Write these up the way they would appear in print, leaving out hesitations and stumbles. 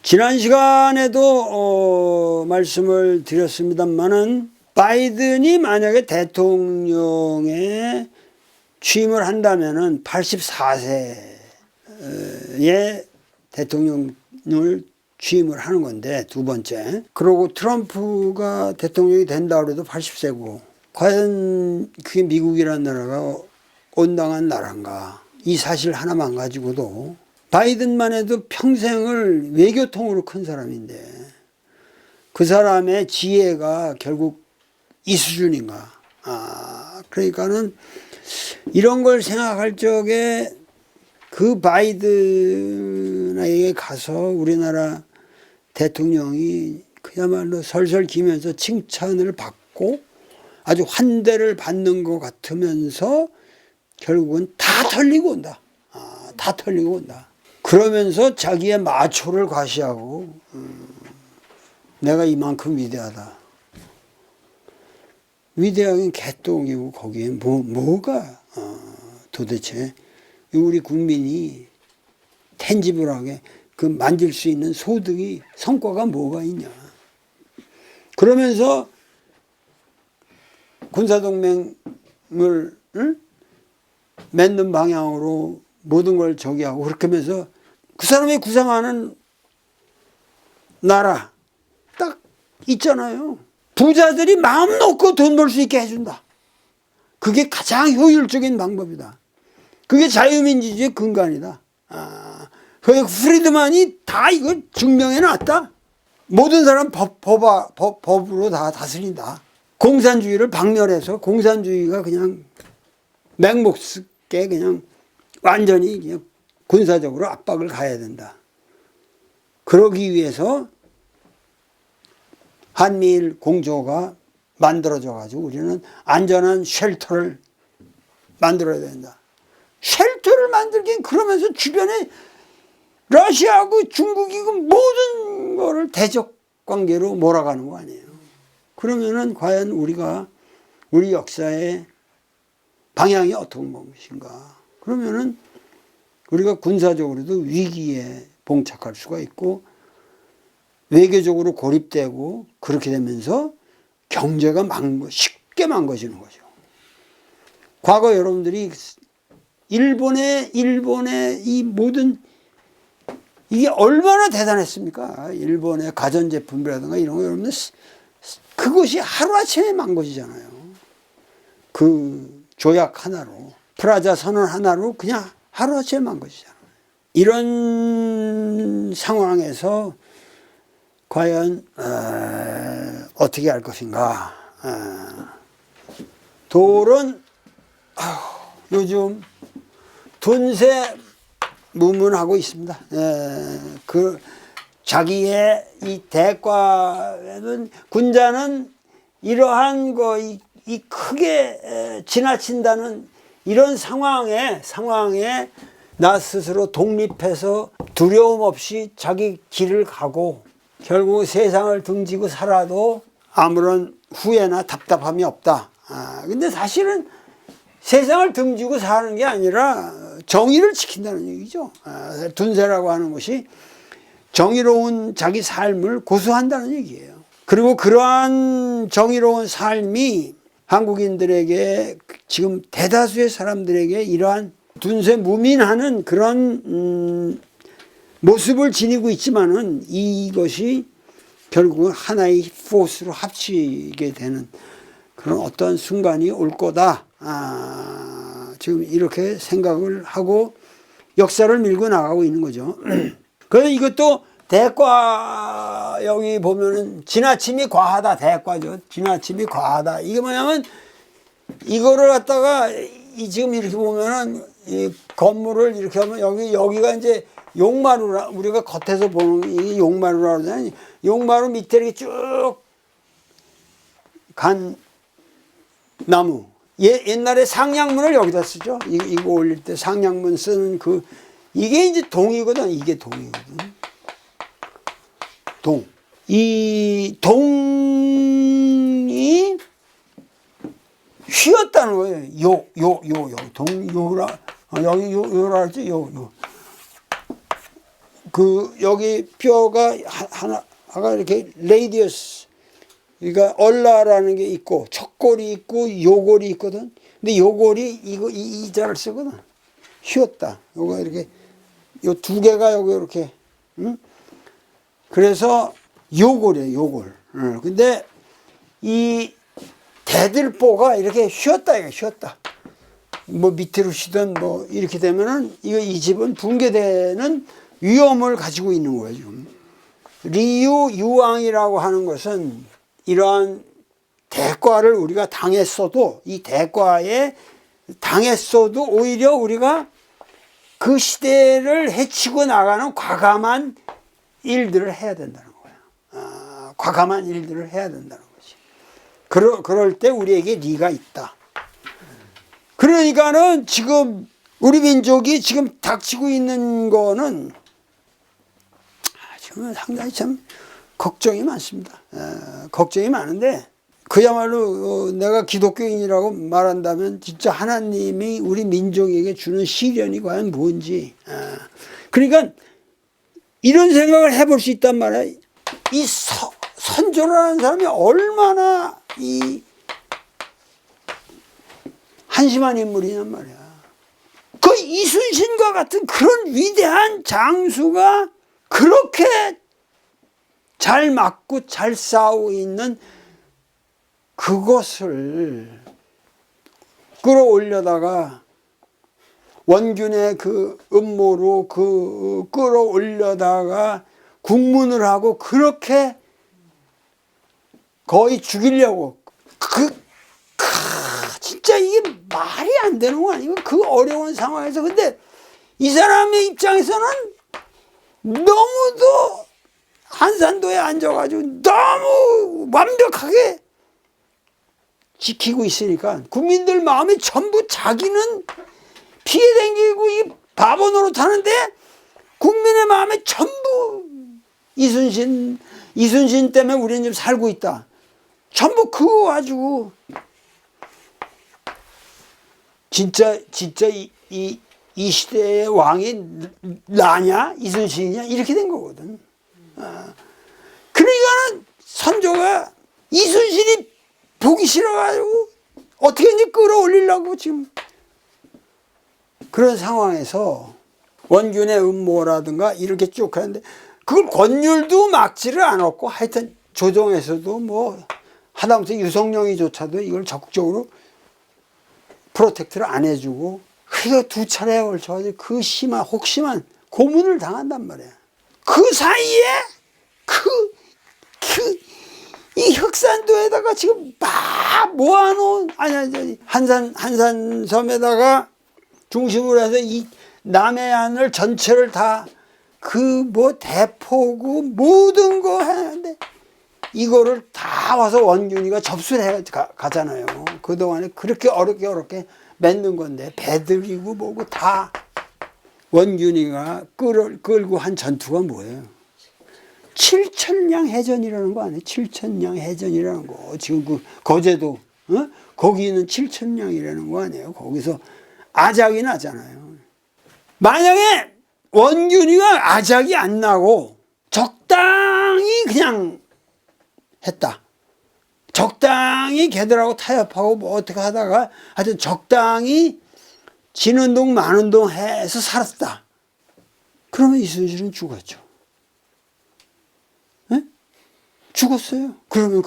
지난 시간에도 말씀을 드렸습니다만은 바이든이 만약에 대통령에 취임을 한다면은 84세에 대통령을 취임을 하는 건데, 두 번째. 그리고 트럼프가 대통령이 된다 그래도 80세고, 과연 그게 미국이라는 나라가 온당한 나라인가? 이 사실 하나만 가지고도 바이든만 해도 평생을 외교통으로 큰 사람인데 그 사람의 지혜가 결국 이 수준인가? 그러니까는 이런 걸 생각할 적에 그 바이든에게 가서 우리나라 대통령이 그야말로 설설 기면서 칭찬을 받고 아주 환대를 받는 것 같으면서 결국은 다 털리고 온다. 다 털리고 온다. 그러면서 자기의 마초를 과시하고 내가 이만큼 위대하다. 위대하긴 개똥이고 거기에 뭐가 도대체 우리 국민이 텐지블하게 그 만질 수 있는 소득이 성과가 뭐가 있냐. 그러면서 군사동맹을 맺는 방향으로 모든 걸 저기 하고 그렇게 하면서 그 사람이 구상하는 나라 딱 있잖아요. 부자들이 마음 놓고 돈 벌 수 있게 해준다. 그게 가장 효율적인 방법이다. 그게 자유민주주의의 근간이다. 그 프리드만이 다 이걸 증명해 놨다. 모든 사람 법으로 다 다스린다. 공산주의를 박멸해서 공산주의가 그냥 맹목스게 그냥 완전히 그냥 군사적으로 압박을 가해야 된다. 그러기 위해서 한미일 공조가 만들어져 가지고 우리는 안전한 쉘터를 만들어야 된다. 쉘터를 만들긴 그러면서 주변에 러시아하고 중국이고 모든 거를 대적 관계로 몰아가는 거 아니에요. 그러면은 과연 우리 역사의 방향이 어떤 것인가. 그러면은 우리가 군사적으로도 위기에 봉착할 수가 있고 외교적으로 고립되고 그렇게 되면서 경제가 쉽게 망가지는 거죠. 과거 여러분들이 일본의 이 모든 이게 얼마나 대단했습니까? 일본의 가전제품이라든가 이런 거 여러분들 그것이 하루아침에 망가지잖아요. 그 조약 하나로 프라자 선언 하나로 그냥 하루아침에 망가지잖아요. 이런 상황에서 과연 어떻게 할 것인가. 돌은 요즘 돈세 무문하고 있습니다. 그 자기의 이 대과는 군자는 이러한 이 크게 지나친다는 이런 상황에 나 스스로 독립해서 두려움 없이 자기 길을 가고 결국 세상을 등지고 살아도 아무런 후회나 답답함이 없다. 근데 사실은 세상을 등지고 사는 게 아니라 정의를 지킨다는 얘기죠. 둔세라고 하는 것이 정의로운 자기 삶을 고수한다는 얘기예요. 그리고 그러한 정의로운 삶이 한국인들에게 지금 대다수의 사람들에게 이러한 둔세무민하는 그런 모습을 지니고 있지만은 이것이 결국은 하나의 포스로 합치게 되는 그런 어떤 순간이 올 거다. 지금 이렇게 생각을 하고 역사를 밀고 나가고 있는 거죠. 그래서 이것도 대과 여기 보면은 지나침이 과하다. 대과죠. 지나침이 과하다. 이게 뭐냐면 이거를 갖다가 지금 이렇게 보면은 이 건물을 이렇게 하면 여기가 이제 용마루라 우리가 겉에서 보는 이 용마루라 그러잖아요. 용마루 밑에 이렇게 쭉 간 나무. 옛날에 상량문을 여기다 쓰죠. 이거 올릴 때 상량문 쓰는 이게 이제 동이거든. 이게 동이거든. 동. 이 동이 휘었다는 거예요. 요라. 여기 요라 했지. 요. 여기 뼈가 하나가 이렇게 레이디어스, 그러니까 얼라라는 게 있고 척골이 있고 요골이 있거든. 근데 요골이 이 자를 쓰거든. 휘었다. 요거 이렇게 요 두 개가 여기 이렇게, 응? 그래서 요골이에요, 요골. 근데 이 대들보가 이렇게 휘었다, 이거 휘었다. 뭐 밑으로 쉬든 뭐 이렇게 되면은 이 집은 붕괴되는 위험을 가지고 있는 거예요, 지금. 리유 유왕이라고 하는 것은 이러한 대과를 우리가 당했어도, 이 대과에 당했어도 오히려 우리가 그 시대를 헤치고 나가는 과감한 일들을 해야 된다는 거야. 과감한 일들을 해야 된다는 거지. 그럴 때 우리에게 리가 있다. 그러니까는 지금 우리 민족이 지금 닥치고 있는 거는 지금 상당히 참 걱정이 많습니다. 걱정이 많은데 그야말로 내가 기독교인이라고 말한다면 진짜 하나님이 우리 민족에게 주는 시련이 과연 뭔지. 그러니까 이런 생각을 해볼 수 있단 말이야. 이 선조라는 사람이 얼마나 이 한심한 인물이냔 말이야. 그 이순신과 같은 그런 위대한 장수가 그렇게 잘 맞고 잘 싸우고 있는 그것을 끌어올려다가 원균의 그 음모로 끌어올려다가 국문을 하고 그렇게 거의 죽이려고 진짜 이게 말이 안 되는 거 아니에요? 그 어려운 상황에서. 근데 이 사람의 입장에서는 너무도 한산도에 앉아가지고 너무 완벽하게 지키고 있으니까 국민들 마음에 전부 자기는 피해 댕기고 이 바보 노릇하는데 국민의 마음에 전부 이순신 때문에 우리는 지금 살고 있다. 전부 그거 가지고 진짜 이 시대의 왕이 나냐 이순신이냐 이렇게 된 거거든. 그러니까는 선조가 이순신이 보기 싫어가지고 어떻게든지 끌어올리려고 지금 그런 상황에서 원균의 음모라든가 이렇게 쭉 하는데 그걸 권율도 막지를 않았고 하여튼 조정에서도 뭐 하다못해 유성룡이조차도 이걸 적극적으로 프로텍트를 안 해주고 그래서 두 차례에 걸쳐가지고 그 혹심한 고문을 당한단 말이야. 그 사이에 이 흑산도에다가 지금 막 모아놓은 한산섬에다가 중심으로 해서 이 남해안을 전체를 다 그 뭐 대포구 모든 거 하는데 이거를 다 와서 원균이가 접수를 해 가잖아요. 그동안에 그렇게 어렵게 맺는 건데 배들이고 뭐고 다 원균이가 끌고 한 전투가 뭐예요? 7,000량 해전이라는 거 아니에요? 7,000량 해전이라는 거. 지금 그 거제도 거기 있는 7,000량이라는 거 아니에요? 거기서 아작이 나잖아요. 만약에 원균이가 아작이 안 나고 적당히 그냥 했다. 적당히 걔들하고 타협하고 뭐 어떻게 하다가 하여튼 적당히 지는 동 마는 동 해서 살았다. 그러면 이순신은 죽었죠. 네? 죽었어요. 그러면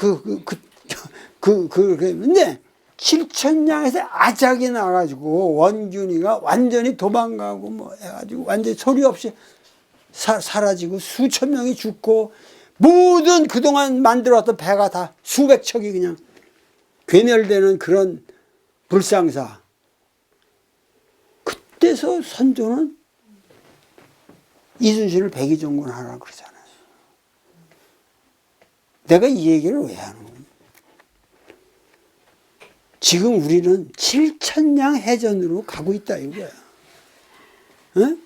근데 7,000량에서 아작이 나가지고 원균이가 완전히 도망가고 뭐 해가지고 완전히 소리 없이 사라지고 수천 명이 죽고 모든 그동안 만들어왔던 배가 다 수백 척이 그냥 괴멸되는 그런 불상사. 그때서 선조는 이순신을 백의종군하라 그러잖아요. 내가 이 얘기를 왜 하는 거야? 지금 우리는 7,000량 해전으로 가고 있다 이거야. 어?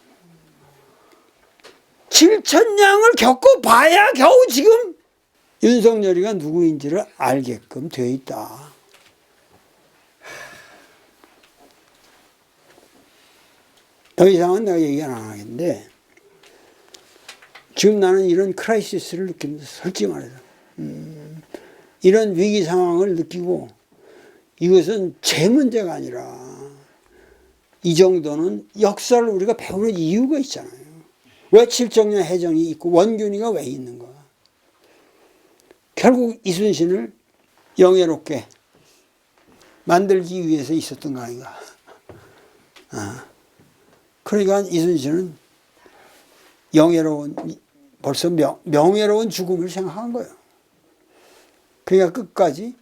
7,000량을 겪어봐야 겨우 지금 윤석열이가 누구인지를 알게끔 돼 있다. 더 이상은 내가 얘기 안 하겠는데 지금 나는 이런 크라이시스를 느낍니다. 솔직히 말해서. 이런 위기 상황을 느끼고 이것은 제 문제가 아니라 이 정도는 역사를 우리가 배우는 이유가 있잖아요. 왜 칠정년 해전이 있고 원균이가 왜 있는가. 결국 이순신을 영예롭게 만들기 위해서 있었던 거 아닌가. 그러니까 이순신은 영예로운, 벌써 명예로운 죽음을 생각한 거예요. 그러니까 끝까지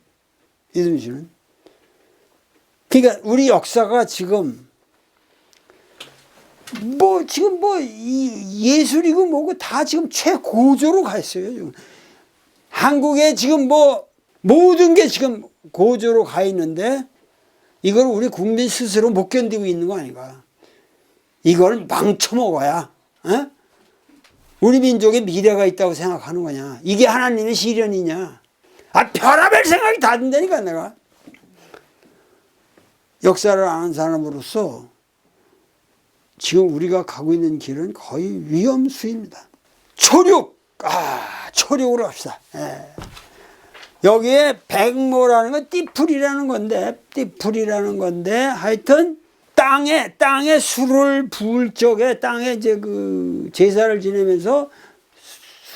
이순신은. 그러니까 우리 역사가 지금 예술이고 뭐고 다 지금 최고조로 가 있어요. 지금. 한국에 지금 모든 게 지금 고조로 가 있는데 이걸 우리 국민 스스로 못 견디고 있는 거 아닌가. 이걸 망쳐먹어야 우리 민족의 미래가 있다고 생각하는 거냐. 이게 하나님의 시련이냐. 별의별 생각이 다 든다니까 내가. 역사를 아는 사람으로서 지금 우리가 가고 있는 길은 거의 위험수입니다. 초륙으로 갑시다. 여기에 백모라는 건 띠풀이라는 건데 하여튼 땅에 술을 부을 적에 땅에 이제 그 제사를 지내면서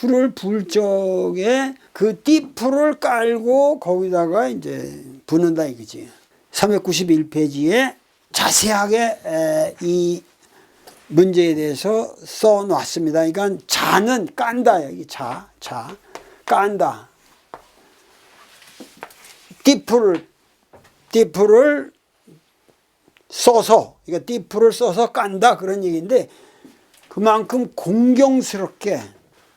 술을 부을 적에 그 띠풀을 깔고 거기다가 이제 부는다 이거지. 391페이지에 자세하게 이 문제에 대해서 써놨습니다. 그러니까 자는 깐다 여기 깐다. 띠풀을 써서, 그러니까 띠풀을 써서 깐다 그런 얘기인데 그만큼 공경스럽게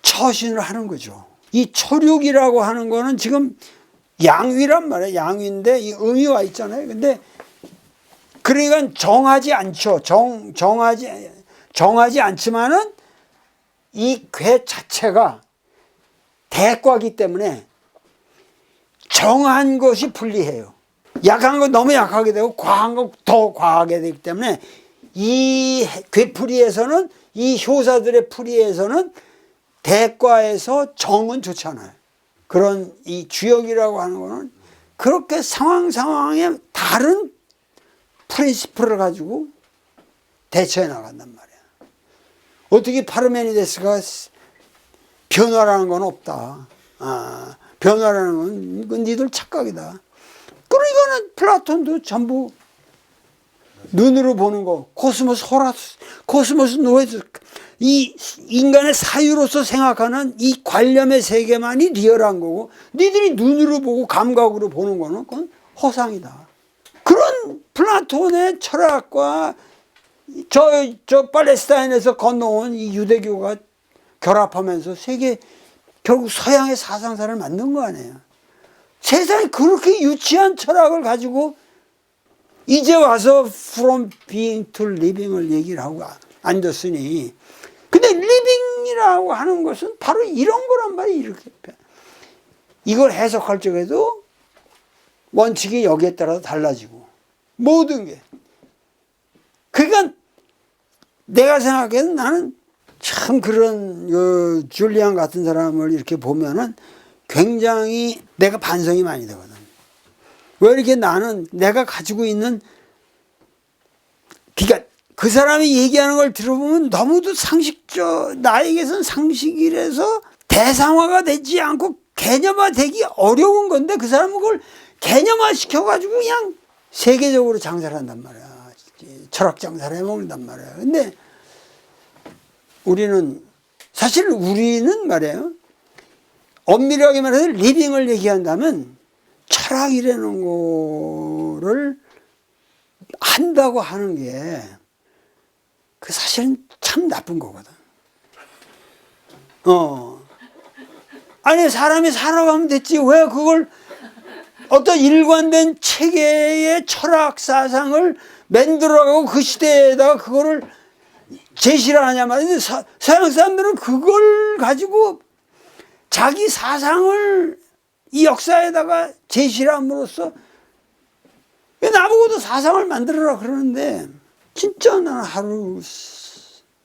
처신을 하는 거죠. 이 초륙이라고 하는 거는 지금 양위란 말이에요. 양위인데 이 음이 와 있잖아요. 근데 그러니까 정하지 않죠. 정하지 않지만은 이 괴 자체가 대과기 때문에 정한 것이 불리해요. 약한 거 너무 약하게 되고 과한 거 더 과하게 되기 때문에 이 괴풀이에서는 이 효사들의 풀이에서는 대과에서 정은 좋지 않아요. 그런 이 주역이라고 하는 거는 그렇게 상황에 다른 프린시플을 가지고 대처해 나간단 말이야. 어떻게 파르메니데스가 변화라는 건 없다. 변화라는 건 이건 니들 착각이다. 그러니까는 플라톤도 전부 눈으로 보는 거, 코스모스 노에서 이 인간의 사유로서 생각하는 이 관념의 세계만이 리얼한 거고, 니들이 눈으로 보고 감각으로 보는 거는 그건 허상이다. 그런 플라톤의 철학과 저 팔레스타인에서 건너온 이 유대교가 결합하면서 세계 결국 서양의 사상사를 만든 거 아니에요. 세상에 그렇게 유치한 철학을 가지고 이제 와서 from being to living을 얘기를 하고 앉았으니, 근데 living이라고 하는 것은 바로 이런 거란 말이에요. 이렇게 이걸 해석할 적에도 원칙이 여기에 따라서 달라지고 모든 게. 그러니까 내가 생각해도 나는 참 그런 줄리안 같은 사람을 이렇게 보면은 굉장히 내가 반성이 많이 되거든. 왜 이렇게 나는 내가 가지고 있는, 그러니까 그 사람이 얘기하는 걸 들어보면 너무도 나에게선 상식이라서 대상화가 되지 않고 개념화 되기 어려운 건데 그 사람은 그걸 개념화 시켜가지고 그냥 세계적으로 장사를 한단 말이야. 철학 장사를 해먹는단 말이야. 근데 사실 우리는 말이에요. 엄밀하게 말해서 리빙을 얘기한다면 철학이라는 거를 한다고 하는 게 그 사실은 참 나쁜 거거든. 아니 사람이 살아가면 됐지 왜 그걸 어떤 일관된 체계의 철학 사상을 만들어가고 그 시대에다가 그거를 제시를 하냐 말이야. 서양 사람들은 그걸 가지고 자기 사상을 이 역사에다가 제시를 함으로써 나보고도 사상을 만들어라 그러는데 진짜 나는 하루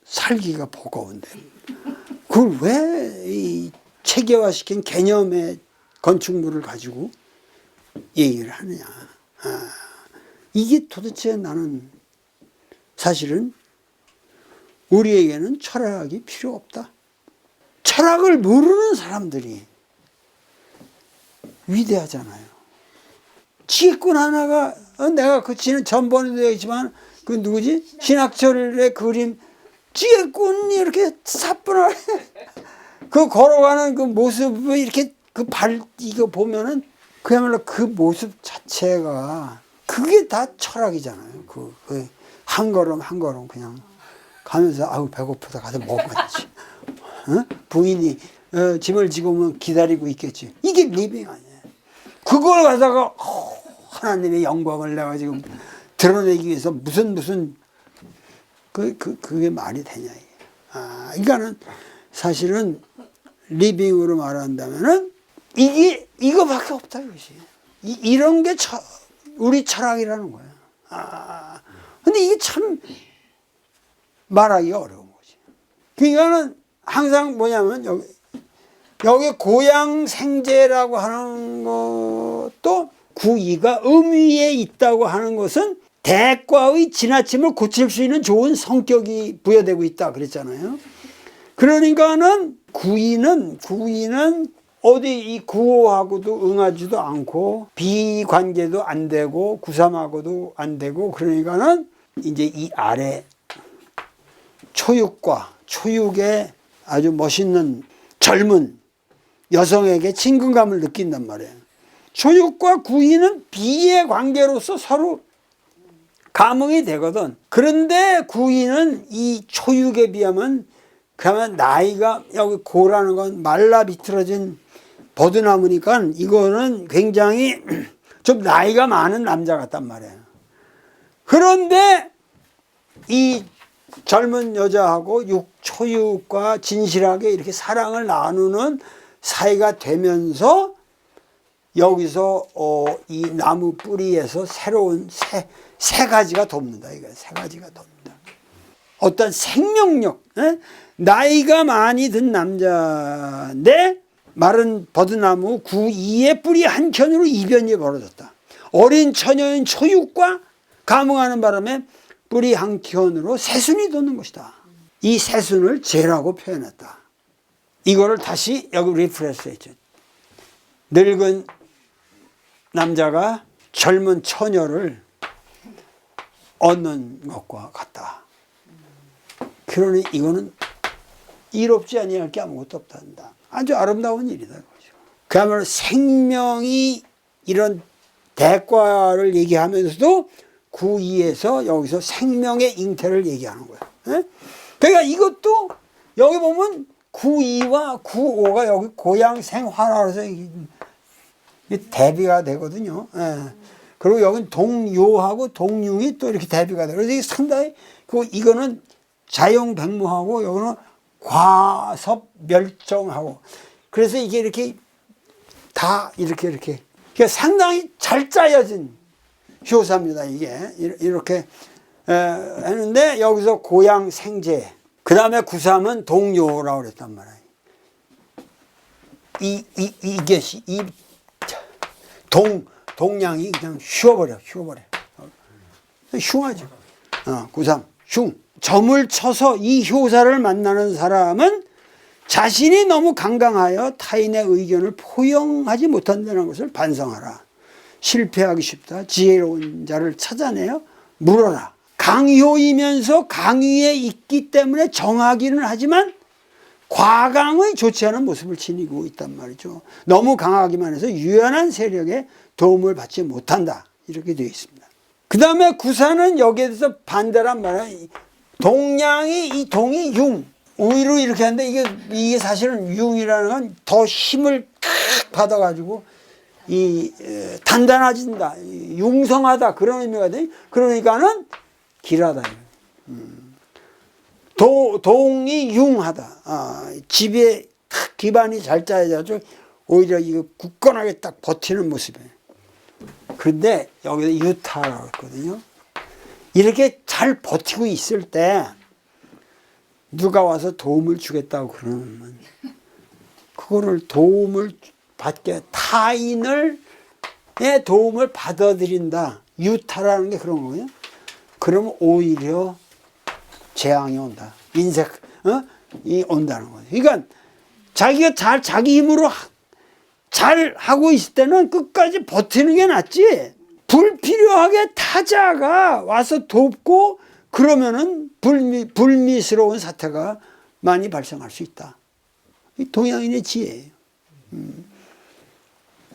살기가 버거운데 그걸 왜 이 체계화시킨 개념의 건축물을 가지고 얘기를 하느냐. 이게 도대체 나는 사실은 우리에게는 철학이 필요 없다. 철학을 모르는 사람들이 위대하잖아요. 지혜꾼 하나가 내가 그 전번에도 얘기했지만 그 누구지? 신학철의 그림 지혜꾼이 이렇게 사뿐하게 그 걸어가는 그 모습을 이렇게 그 이거 보면은 그야말로 그 모습 자체가 그게 다 철학이잖아요. 한 걸음 한 걸음 그냥 가면서 아우 배고프다 가서 먹어야지. 부인이 짐을 지고 오면 기다리고 있겠지. 이게 리빙 아니에요. 그걸 가다가 하나님의 영광을 내가 지금 드러내기 위해서 무슨 그게 말이 되냐 이게. 그러니까는 사실은 리빙으로 말한다면은 이거밖에 없다 이것이. 이런 게 우리 철학이라는 거예요. 근데 이게 참 말하기 어려운 거지. 그러니까는 항상 뭐냐면 여기 고양생제라고 하는 것도 구이가 의미에 있다고 하는 것은 대과의 지나침을 고칠 수 있는 좋은 성격이 부여되고 있다 그랬잖아요. 그러니까는 구이는 어디 이 구호하고도 응하지도 않고 비관계도 안 되고 구삼하고도 안 되고 그러니까는 이제 이 아래 초육의 아주 멋있는 젊은 여성에게 친근감을 느낀단 말이에요. 초육과 구이는 비의 관계로서 서로 감흥이 되거든. 그런데 구이는 이 초육에 비하면 그러면 나이가 여기 고라는 건 말라 비틀어진 버드나무니까 이거는 굉장히 좀 나이가 많은 남자 같단 말이에요. 그런데 이 젊은 여자하고 초육과 진실하게 이렇게 사랑을 나누는 사이가 되면서 여기서 이 나무 뿌리에서 새로운 새 가지가 돋는다. 이거 새 가지가 돋는다. 어떤 생명력, 나이가 많이 든 남자인데 마른 버드나무 구이의 뿌리 한 켠으로 이변이 벌어졌다. 어린 처녀인 초육과 감흥하는 바람에 뿌리 한 켠으로 새순이 돋는 것이다. 이 새순을 죄라고 표현했다. 이거를 다시 여기 리프레스 했죠. 늙은 남자가 젊은 처녀를 얻는 것과 같다. 그러니 이거는 이롭지 아니할 게 아무것도 없단다. 아주 아름다운 일이다. 그야말로 생명이 이런 대과를 얘기하면서도 구이에서 여기서 생명의 잉태를 얘기하는 거야. 그러니까 이것도 여기 보면 구이와 구오가 여기 고양 생활화라서 대비가 되거든요. 그리고 여기는 동요하고 동융이 또 이렇게 대비가 돼요. 그래서 이게 상당히 이거는 자용백무하고 여기는 과섭멸종하고 그래서 이게 이렇게 다 이렇게 그러니까 상당히 잘 짜여진 효사입니다. 이게 이렇게 했는데 여기서 고양 생제 그 다음에 구삼은 동요라고 그랬단 말이에요. 이게 동양이 그냥 쉬어버려. 흉하죠. 구삼 흉. 점을 쳐서 이 효사를 만나는 사람은 자신이 너무 강강하여 타인의 의견을 포용하지 못한다는 것을 반성하라. 실패하기 쉽다. 지혜로운 자를 찾아내어 물어라. 강효이면서 강위에 있기 때문에 정하기는 하지만 과강의 좋지 않은 모습을 지니고 있단 말이죠. 너무 강하기만 해서 유연한 세력에 도움을 받지 못한다. 이렇게 되어 있습니다. 그 다음에 구사는 여기에 대해서 반대란 말이에요. 동양이 이 동이 융. 오히려 이렇게 하는데 이게 사실은 융이라는 건 더 힘을 받아가지고 단단해진다. 융성하다. 그런 의미가 돼. 그러니까는 길하다. 동이 융하다. 집에 탁 기반이 잘 짜여져 오히려 이거 굳건하게 딱 버티는 모습이에요. 그런데 여기서 유타라고 했거든요. 이렇게 잘 버티고 있을 때 누가 와서 도움을 주겠다고 그러면 그거를 도움을 받게 타인의 도움을 받아들인다. 유타라는 게 그런 거예요. 그러면 오히려 재앙이 온다. 이 온다는 거예요. 그러니까 자기가 자기 힘으로 잘 하고 있을 때는 끝까지 버티는 게 낫지. 불필요하게 타자가 와서 돕고 그러면은 불미스러운 사태가 많이 발생할 수 있다. 이 동양인의 지혜예요.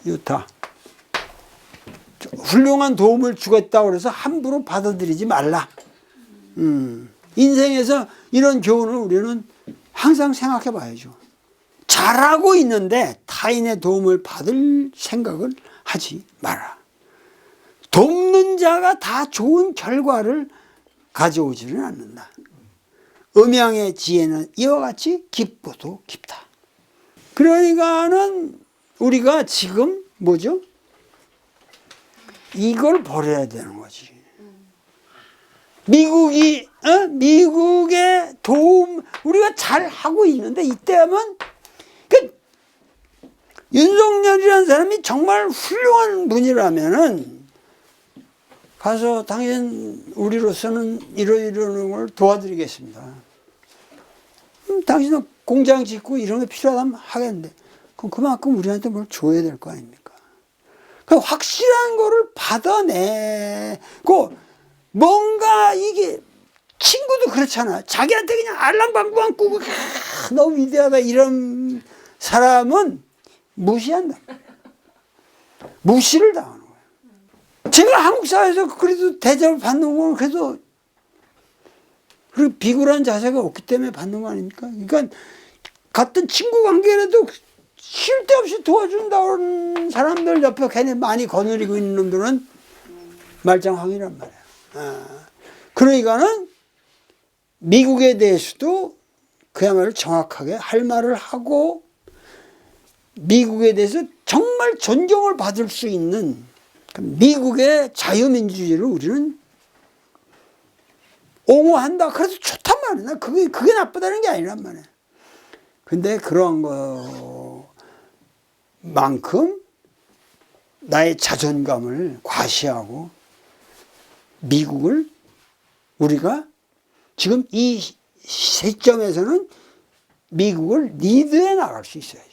유타. 훌륭한 도움을 주겠다고 해서 함부로 받아들이지 말라. 인생에서 이런 교훈을 우리는 항상 생각해 봐야죠. 잘하고 있는데 타인의 도움을 받을 생각을 하지 마라. 돕는 자가 다 좋은 결과를 가져오지는 않는다. 음양의 지혜는 이와 같이 깊고도 깊다. 그러니까는 우리가 지금 뭐죠? 이걸 버려야 되는 거지. 미국의 도움, 우리가 잘 하고 있는데 이때 하면 윤석열이라는 사람이 정말 훌륭한 분이라면은 가서 당연 우리로서는 이런 걸 도와드리겠습니다. 당신은 공장 짓고 이런 게 필요하다면 하겠는데 그럼 그만큼 우리한테 뭘 줘야 될 거 아닙니까? 그 확실한 거를 받아내고 뭔가 이게 친구도 그렇잖아. 자기한테 그냥 알랑방방 꾸고 너무 위대하다 이런 사람은 무시한다. 무시를 당하는 거예요. 제가 한국 사회에서 그래도 대접을 받는 건 그래도 그리고 비굴한 자세가 없기 때문에 받는 거 아닙니까? 그러니까 같은 친구 관계라도 쉴 데 없이 도와준다는 사람들 옆에 괜히 많이 거느리고 있는 놈들은 말짱황이란 말이야. 그러니까는 미국에 대해서도 그야말로 정확하게 할 말을 하고 미국에 대해서 정말 존경을 받을 수 있는 미국의 자유민주주의를 우리는 옹호한다. 그래서 좋단 말이야. 그게 나쁘다는 게 아니란 말이야. 근데 그런 것만큼 나의 자존감을 과시하고 미국을 우리가 지금 이 시점에서는 미국을 리드해 나갈 수 있어야죠.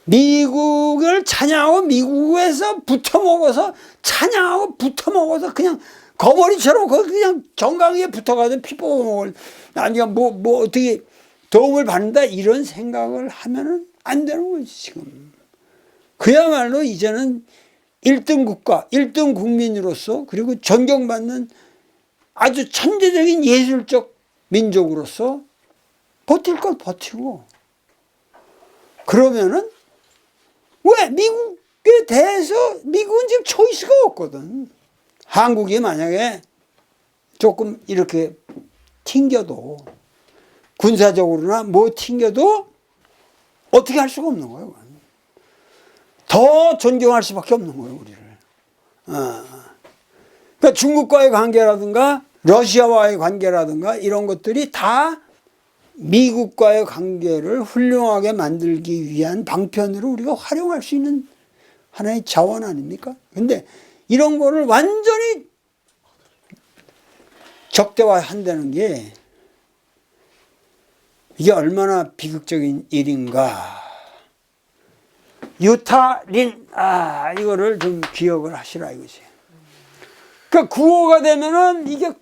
미국을 찬양하고 미국에서 붙어먹어서 찬양하고 붙어먹어서 그냥 거머리처럼 거기 그냥 정강이에 붙어가서 피 뽑아먹을 아니면 뭐 어떻게 도움을 받는다 이런 생각을 하면은 안 되는 거지 지금. 그야말로 이제는 1등 국가, 1등 국민으로서 그리고 존경받는 아주 천재적인 예술적 민족으로서 버틸 걸 버티고 그러면은 왜 미국에 대해서 미국은 지금 초이스가 없거든. 한국이 만약에 조금 이렇게 튕겨도 군사적으로나 뭐 튕겨도 어떻게 할 수가 없는 거예요. 더 존경할 수밖에 없는 거예요, 우리를. 그러니까 중국과의 관계라든가 러시아와의 관계라든가 이런 것들이 다 미국과의 관계를 훌륭하게 만들기 위한 방편으로 우리가 활용할 수 있는 하나의 자원 아닙니까? 근데 이런 거를 완전히 적대화한다는 게 이게 얼마나 비극적인 일인가. 유타린, 이거를 좀 기억을 하시라 이거지. 그러니까 구호가 되면은 이게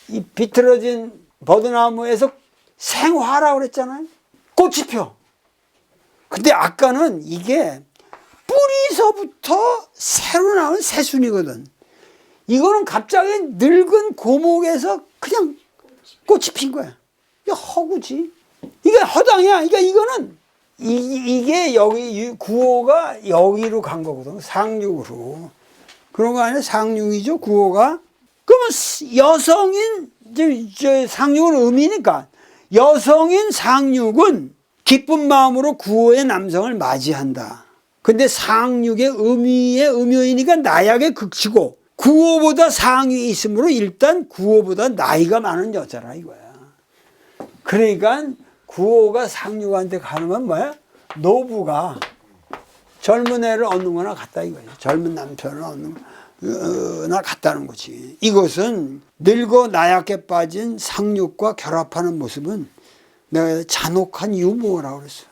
이 비틀어진 버드나무에서 생화라고 그랬잖아요. 꽃이 펴. 근데 아까는 이게 뿌리서부터 새로 나온 새순이거든. 이거는 갑자기 늙은 고목에서 그냥 꽃이 핀 거야. 이게 허구지. 이게 허당이야. 그러니까 이거는 이게 여기 구호가 여기로 간 거거든. 상륙으로. 그런 거 아니야? 상륙이죠. 구호가. 그러면 여성인 상륙은 음이니까 여성인 상륙은 기쁜 마음으로 구호의 남성을 맞이한다. 근데 상륙의 음이니까 나약의 극치고 구호보다 상위 있으므로 일단 구호보다 나이가 많은 여자라 이거야. 그러니까 구호가 상류한테 가는 건 뭐야? 노부가 젊은 애를 얻는 거나 같다 이거야. 젊은 남편을 얻는 거나 같다는 거지. 이것은 늙어 나약해 빠진 상륙과 결합하는 모습은 내가 잔혹한 유머라고 그랬어.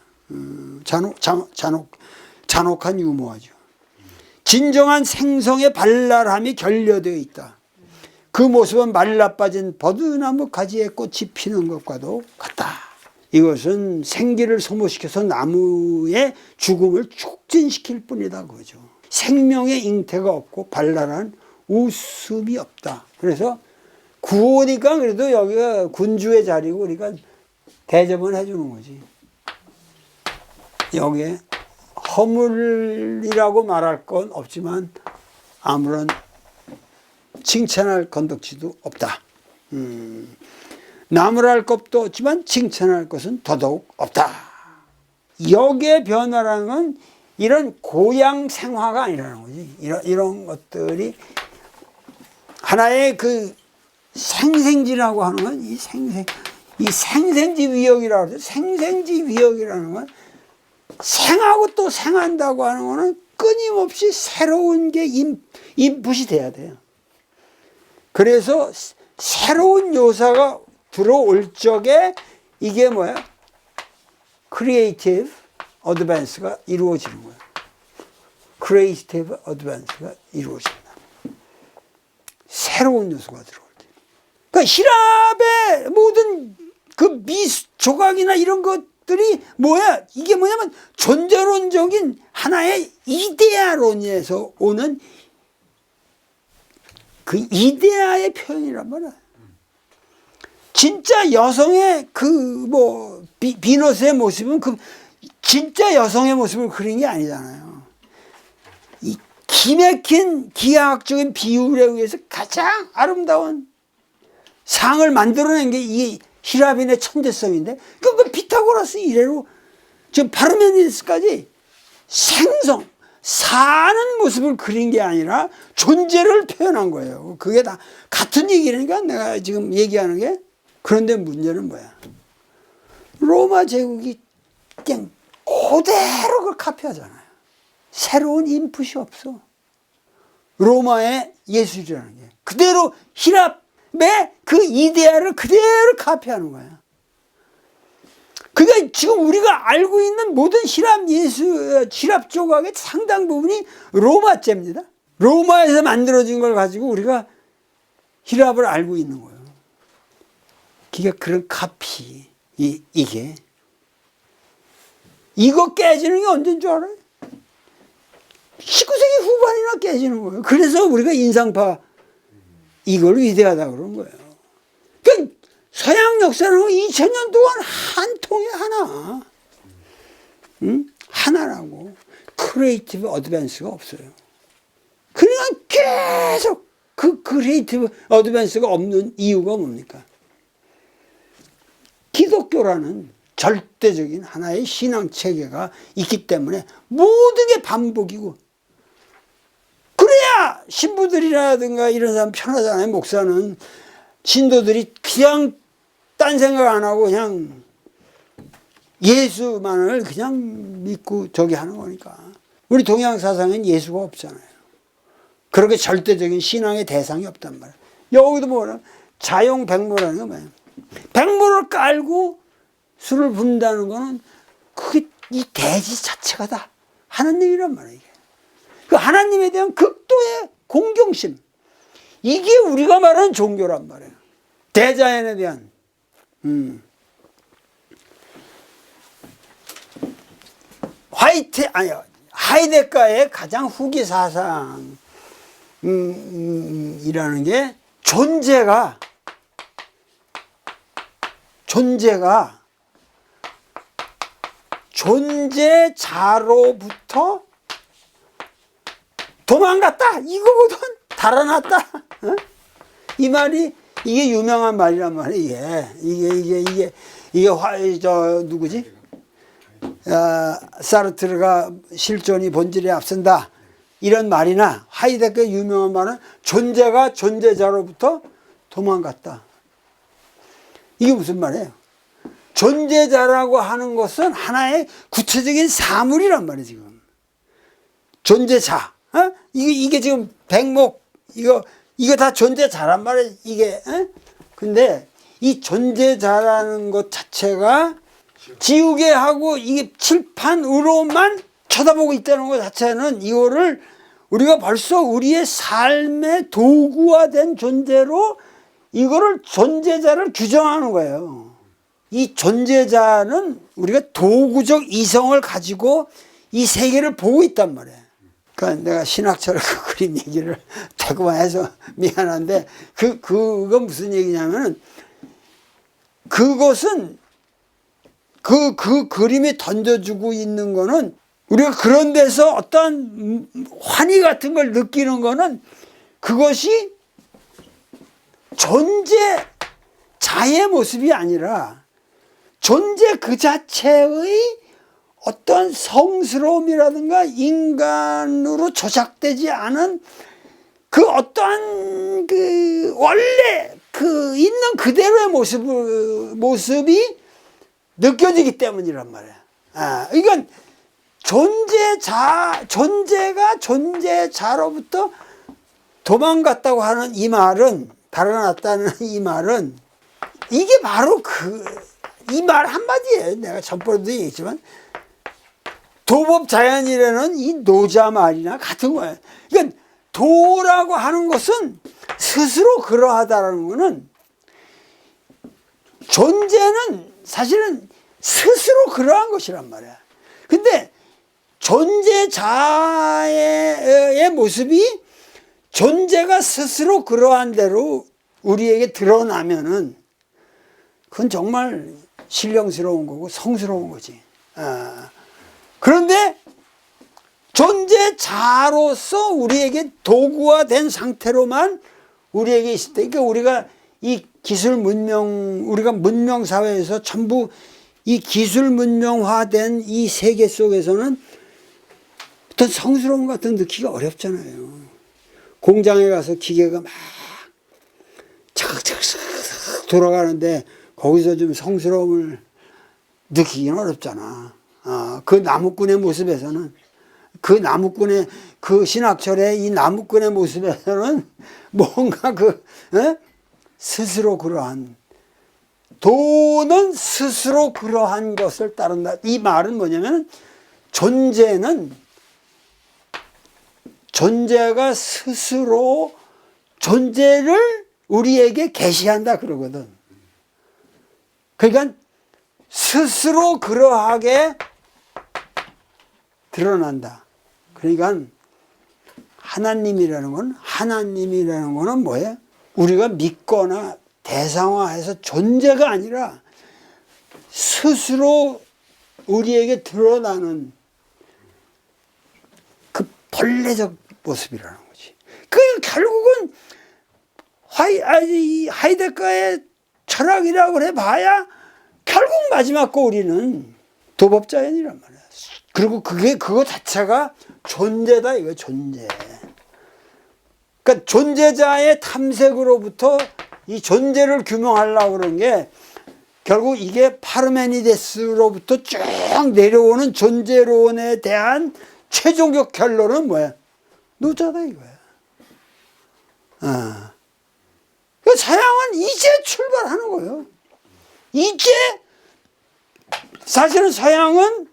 잔혹한 유머죠. 진정한 생성의 발랄함이 결여되어 있다. 그 모습은 말라빠진 버드나무 가지에 꽃이 피는 것과도 같다. 이것은 생기를 소모시켜서 나무의 죽음을 촉진시킬 뿐이다 그거죠. 생명의 잉태가 없고 발랄한 웃음이 없다. 그래서 구호니까 그래도 여기가 군주의 자리고 우리가 대접은 해주는 거지. 여기에 허물이라고 말할 건 없지만 아무런 칭찬할 건덕지도 없다. 나무랄 것도 없지만 칭찬할 것은 더더욱 없다. 역의 변화라는 건 이런 고양 생화가 아니라는 거지. 이런 것들이 하나의 그 생생지라고 하는 건 이 생생지 위역이라고 하죠. 생생지 위역이라는 건 생하고 또 생한다고 하는 거는 끊임없이 새로운 게 인풋이 돼야 돼요. 그래서 새로운 요소가 들어올 적에 이게 뭐야? 크리에이티브 어드밴스가 이루어지는 거야. 크리에이티브 어드밴스가 이루어진다. 새로운 요소가 들어올 때. 그러니까 히랍의 모든 그 조각이나 이런 것들이 뭐야? 이게 뭐냐면 존재론적인 하나의 이데아론에서 오는 그 이데아의 표현이란 말이야. 진짜 여성의 비너스의 모습은 진짜 여성의 모습을 그린 게 아니잖아요. 이 기맥힌 기하학적인 비율에 의해서 가장 아름다운 상을 만들어낸 게 이 히라빈의 천재성인데, 그 피타고라스 이래로 지금 파르메니데스까지 사는 모습을 그린 게 아니라 존재를 표현한 거예요. 그게 다 같은 얘기라니까 내가 지금 얘기하는 게. 그런데 문제는 뭐야? 로마 제국이 그냥 그대로 그걸 카피하잖아요. 새로운 인풋이 없어. 로마의 예술이라는 게 그대로 히랍의 그 이데아를 그대로 카피하는 거야. 그러니까 지금 우리가 알고 있는 모든 히랍 조각의 상당 부분이 로마제입니다. 로마에서 만들어진 걸 가지고 우리가 히랍을 알고 있는 거예요. 그러니까 그런 카피, 이게. 이거 깨지는 게 언제인 줄 알아요? 19세기 후반이나 깨지는 거예요. 그래서 우리가 인상파 이걸 위대하다 그러는 거예요. 그러니까 서양 역사는 2000년 동안 한 통에 하나. 하나라고. 크리에이티브 어드밴스가 없어요. 그러니까 계속 그 크리에이티브 어드밴스가 없는 이유가 뭡니까? 기독교라는 절대적인 하나의 신앙 체계가 있기 때문에 모든 게 반복이고, 그래야 신부들이라든가 이런 사람 편하잖아요. 목사는 신도들이 그냥 딴 생각 안 하고 그냥 예수만을 그냥 믿고 저기 하는 거니까. 우리 동양 사상엔 예수가 없잖아요. 그렇게 절대적인 신앙의 대상이 없단 말이에요. 여기도 뭐라 자용백모라는 거 뭐예요? 백모를 깔고 술을 붓는다는 거는 그게 이 대지 자체가 다 하나님이란 말이에요. 이게. 그 하나님에 대한 극도의 공경심, 이게 우리가 말하는 종교란 말이에요. 대자연에 대한. 하이데가의 가장 후기 사상 이라는 게 존재자로부터 도망갔다 이거거든. 달아났다. 어? 이 말이 이게 유명한 말이란 말이에요. 이게 누구지? 사르트르가 실존이 본질에 앞선다. 이런 말이나 하이데거의 유명한 말은 존재가 존재자로부터 도망갔다. 이게 무슨 말이에요? 존재자라고 하는 것은 하나의 구체적인 사물이란 말이에요, 지금. 존재자. 어? 이게 지금 백목, 이거 다 존재자란 말이에요, 이게. 어? 근데 이 존재자라는 것 자체가 지우개 하고 이게 칠판으로만 쳐다보고 있다는 것 자체는 이거를 우리가 벌써 우리의 삶의 도구화된 존재로 이거를 존재자를 규정하는 거예요. 이 존재자는 우리가 도구적 이성을 가지고 이 세계를 보고 있단 말이에요. 그러니까 내가 신학처럼 그 그림 얘기를 자꾸만 해서 미안한데 그건 무슨 얘기냐면은 그것은 그 그림이 던져주고 있는 거는 우리가 그런 데서 어떤 환희 같은 걸 느끼는 거는 그것이 존재자의 모습이 아니라 존재 그 자체의 어떤 성스러움이라든가 인간으로 조작되지 않은 그 어떠한 그 원래 그 있는 그대로의 모습이 느껴지기 때문이란 말이야. 그러니까 존재가 존재자로부터 도망갔다고 하는 이 말은, 달아났다는 이 말은, 이게 바로 이 말 한마디예요. 내가 전번에도 얘기했지만, 도법자연이라는 이 노자 말이나 같은 거예요. 그러니까 도라고 하는 것은 스스로 그러하다라는 것은 존재는 사실은 스스로 그러한 것이란 말이야. 근데 존재자의 모습이 존재가 스스로 그러한 대로 우리에게 드러나면은 그건 정말 신령스러운 거고 성스러운 거지. 그런데 존재자로서 우리에게 도구화된 상태로만 우리에게 있을 때, 그러니까 우리가 이 기술 문명, 우리가 문명 사회에서 전부 이 기술 문명화된 이 세계 속에서는 어떤 성스러움 같은 느끼기가 어렵잖아요. 공장에 가서 기계가 막 착착착 돌아가는데 거기서 좀 성스러움을 느끼기는 어렵잖아. 그 나무꾼의 모습에서는, 그 나무꾼의 그 신학철의 이 나무꾼의 모습에서는 뭔가 스스로 그러한, 도는 스스로 그러한 것을 따른다. 이 말은 뭐냐면 존재가 스스로 존재를 우리에게 계시한다 그러거든. 그러니까 스스로 그러하게 드러난다. 그러니까 하나님이라는 거는 뭐예요? 우리가 믿거나 대상화해서 존재가 아니라 스스로 우리에게 드러나는 그 본래적 모습이라는 거지. 그 결국은 하이데거의 철학이라고 그래 봐야 결국 마지막 거 우리는 도법자연이란 말이야. 그리고 그거 자체가 존재다, 이거 존재. 그러니까 존재자의 탐색으로부터 이 존재를 규명하려고 그런 게 결국 이게 파르메니데스로부터 쭉 내려오는 존재론에 대한 최종적 결론은 뭐야? 노자다 이거야. 서양은 이제 출발하는 거예요. 이제 사실은 서양은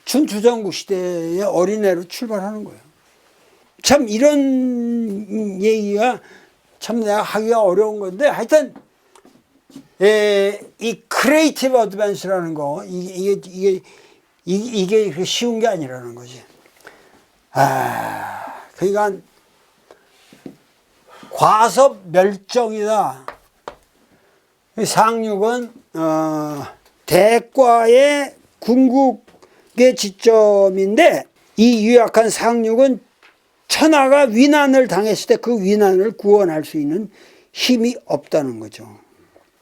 준주정국 시대의 어린애로 출발하는 거예요. 참 이런 얘기가 참 내가 하기가 어려운 건데 하여튼 이 크리에이티브 어드밴스라는 거 이게 쉬운 게 아니라는 거지. 그러니까 과섭 멸종이다. 상륙은 대과의 궁극의 지점인데 이 유약한 상륙은 천하가 위난을 당했을 때 그 위난을 구원할 수 있는 힘이 없다는 거죠.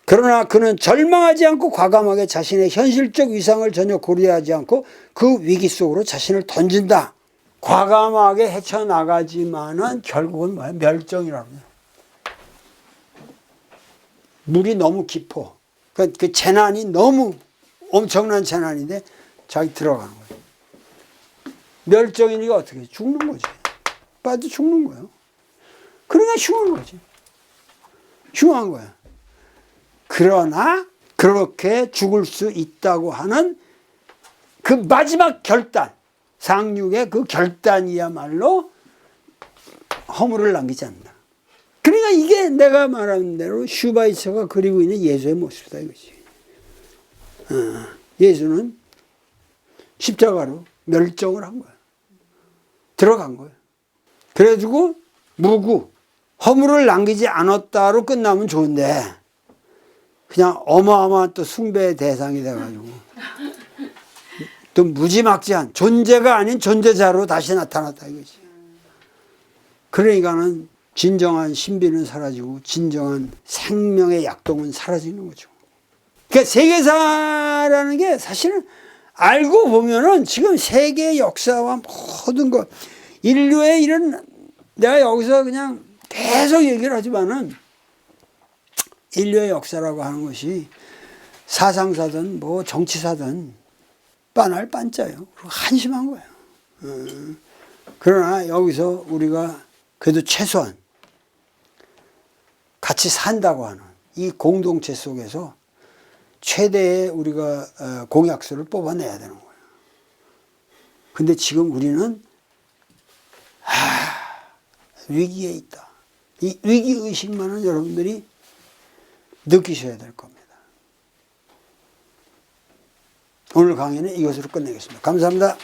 그러나 그는 절망하지 않고 과감하게 자신의 현실적 위상을 전혀 고려하지 않고 그 위기 속으로 자신을 던진다. 과감하게 헤쳐나가지만은 결국은 뭐야? 멸종이라고 해요. 물이 너무 깊어. 그 재난이 너무 엄청난 재난인데 자기 들어가는 거예요. 멸종이니까 어떻게 해? 죽는 거지. 빠져 죽는 거예요. 그러니까 흉한 거지. 흉한 거야. 그러나 그렇게 죽을 수 있다고 하는 그 마지막 결단, 상륙의 그 결단이야말로 허물을 남기지 않는다. 그러니까 이게 내가 말하는 대로 슈바이처가 그리고 있는 예수의 모습이다 이거지. 예수는 십자가로 멸종을 한 거야. 들어간 거야. 그래가지고 무구, 허물을 남기지 않았다로 끝나면 좋은데 그냥 어마어마한 또 숭배의 대상이 돼가지고 또 무지막지한 존재가 아닌 존재자로 다시 나타났다 이거지. 그러니까는 진정한 신비는 사라지고 진정한 생명의 약동은 사라지는 거죠. 그러니까 세계사라는 게 사실은 알고 보면은 지금 세계 역사와 모든 것, 인류의 이런, 내가 여기서 그냥 계속 얘기를 하지만은 인류의 역사라고 하는 것이 사상사든 뭐 정치사든 빤할 빤짜요. 한심한 거예요. 그러나 여기서 우리가 그래도 최소한 같이 산다고 하는 이 공동체 속에서 최대의 우리가 공약수를 뽑아내야 되는 거예요. 근데 지금 우리는 위기에 있다. 이 위기의식만은 여러분들이 느끼셔야 될 겁니다. 오늘 강의는 이것으로 끝내겠습니다. 감사합니다.